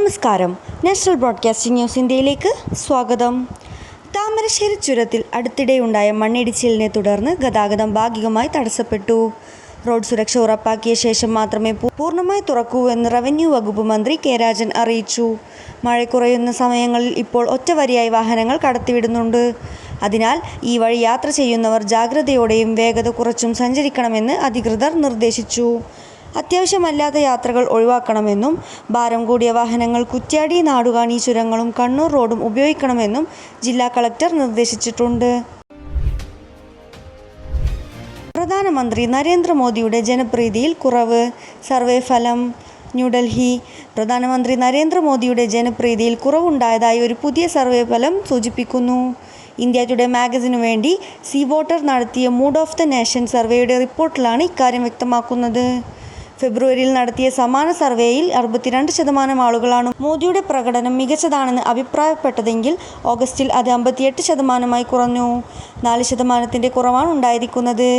നമസ്കാരം. National broadcasting news ഇന്ത്യയിലേക്ക് സ്വാഗതം. താമരശ്ശേരി ചുരത്തിൽ അടുത്തിടെയുണ്ടായ മണ്ണിടിച്ചിലിനെ തുടർന്ന് ഗതാഗതം ഭാഗികമായി തടസ്സപ്പെട്ടു. റോഡ് സുരക്ഷ ഉറപ്പാക്കിയ ശേഷം മാത്രമേ പൂർണ്ണമായി തുറക്കൂവെന്ന് റവന്യൂ വകുപ്പ് മന്ത്രി കെ രാജൻ അറിയിച്ചു. മഴ കുറയുന്ന സമയങ്ങളിൽ ഇപ്പോൾ ഒറ്റവരിയായി വാഹനങ്ങൾ കടത്തിവിടുന്നുണ്ട്. അതിനാൽ ഈ വഴി യാത്ര ചെയ്യുന്നവർ ജാഗ്രതയോടെയും വേഗത കുറച്ചും സഞ്ചരിക്കണമെന്ന് അധികൃതർ നിർദ്ദേശിച്ചു. അത്യാവശ്യമല്ലാത്ത യാത്രകൾ ഒഴിവാക്കണമെന്നും ഭാരം കൂടിയ വാഹനങ്ങൾ കുറ്റ്യാടി, നാടുകാണി ചുരങ്ങളും കണ്ണൂർ റോഡും ഉപയോഗിക്കണമെന്നും ജില്ലാ കളക്ടർ നിർദ്ദേശിച്ചിട്ടുണ്ട്. പ്രധാനമന്ത്രി നരേന്ദ്രമോദിയുടെ ജനപ്രീതിയിൽ കുറവ്, സർവേ ഫലം. ന്യൂഡൽഹി. പ്രധാനമന്ത്രി നരേന്ദ്രമോദിയുടെ ജനപ്രീതിയിൽ കുറവുണ്ടായതായി ഒരു പുതിയ സർവേ ഫലം സൂചിപ്പിക്കുന്നു. ഇന്ത്യ ടുഡേ മാഗസിനു വേണ്ടി സീ വോട്ടർ നടത്തിയ മൂഡ് ഓഫ് ദ നേഷൻ സർവേയുടെ റിപ്പോർട്ടിലാണ് ഇക്കാര്യം വ്യക്തമാക്കുന്നത്. ഫെബ്രുവരിയിൽ നടത്തിയ സമാന സർവേയിൽ 62% ആളുകളാണ് മോദിയുടെ പ്രകടനം മികച്ചതാണെന്ന് അഭിപ്രായപ്പെട്ടതെങ്കിൽ ഓഗസ്റ്റിൽ അത് 58% കുറഞ്ഞു. 4% കുറവാണ് ഉണ്ടായിരിക്കുന്നത്.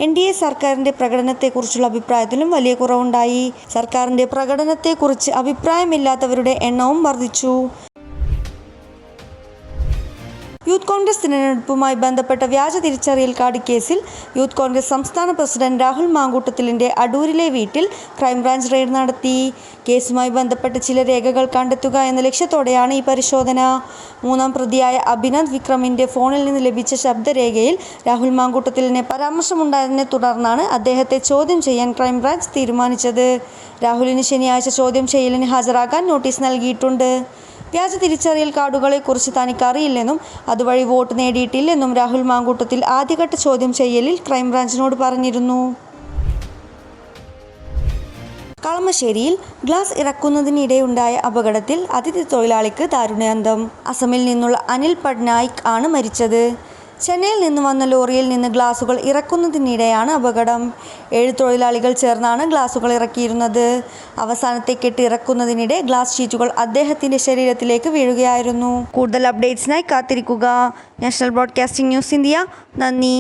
NDA സർക്കാരിൻ്റെ പ്രകടനത്തെക്കുറിച്ചുള്ള അഭിപ്രായത്തിലും വലിയ കുറവുണ്ടായി. സർക്കാരിൻ്റെ പ്രകടനത്തെക്കുറിച്ച് അഭിപ്രായമില്ലാത്തവരുടെ എണ്ണവും വർദ്ധിച്ചു. യൂത്ത് കോൺഗ്രസ് തിരഞ്ഞെടുപ്പുമായി ബന്ധപ്പെട്ട വ്യാജ തിരിച്ചറിയൽ കാർഡ് കേസിൽ യൂത്ത് കോൺഗ്രസ് സംസ്ഥാന പ്രസിഡന്റ് രാഹുൽ മാങ്കൂട്ടത്തിലിൻ്റെ അടൂരിലെ വീട്ടിൽ ക്രൈംബ്രാഞ്ച് റെയ്ഡ് നടത്തി. കേസുമായി ബന്ധപ്പെട്ട് ചില രേഖകൾ കണ്ടെത്തുക എന്ന ലക്ഷ്യത്തോടെയാണ് ഈ പരിശോധന. മൂന്നാം പ്രതിയായ അഭിനന്ദ് വിക്രമിൻ്റെ ഫോണിൽ നിന്ന് ലഭിച്ച ശബ്ദരേഖയിൽ രാഹുൽ മാങ്കൂട്ടത്തിലിനെ പരാമർശമുണ്ടായതിനെ തുടർന്നാണ് അദ്ദേഹത്തെ ചോദ്യം ചെയ്യാൻ ക്രൈംബ്രാഞ്ച് തീരുമാനിച്ചത്. രാഹുലിന് ശനിയാഴ്ച ചോദ്യം ചെയ്യലിന് ഹാജരാകാൻ നോട്ടീസ് നൽകിയിട്ടുണ്ട്. വ്യാജ തിരിച്ചറിയൽ കാർഡുകളെക്കുറിച്ച് തനിക്ക് അറിയില്ലെന്നും അതുവഴി വോട്ട് നേടിയിട്ടില്ലെന്നും രാഹുൽ മാങ്കൂട്ടത്തിൽ ആദ്യഘട്ട ചോദ്യം ചെയ്യലിൽ ക്രൈംബ്രാഞ്ചിനോട് പറഞ്ഞിരുന്നു. കളമശ്ശേരിയിൽ ഗ്ലാസ് ഇറക്കുന്നതിനിടെയുണ്ടായ അപകടത്തിൽ അതിഥി തൊഴിലാളിക്ക് ദാരുണാന്ത്യം. അസമിൽ നിന്നുള്ള അനിൽ പട്നായിക് ആണ് മരിച്ചത്. ചെന്നൈയിൽ നിന്ന് വന്ന ലോറിയിൽ നിന്ന് ഗ്ലാസുകൾ ഇറക്കുന്നതിനിടെയാണ് അപകടം. 7 തൊഴിലാളികൾ ചേർന്നാണ് ഗ്ലാസുകൾ ഇറക്കിയിരുന്നത്. അവസാനത്തെ കെട്ട് ഇറക്കുന്നതിനിടെ ഗ്ലാസ് ഷീറ്റുകൾ അദ്ദേഹത്തിൻ്റെ ശരീരത്തിലേക്ക് വീഴുകയായിരുന്നു. കൂടുതൽ അപ്ഡേറ്റ്സിനായി കാത്തിരിക്കുക. National broadcasting news India. നന്ദി.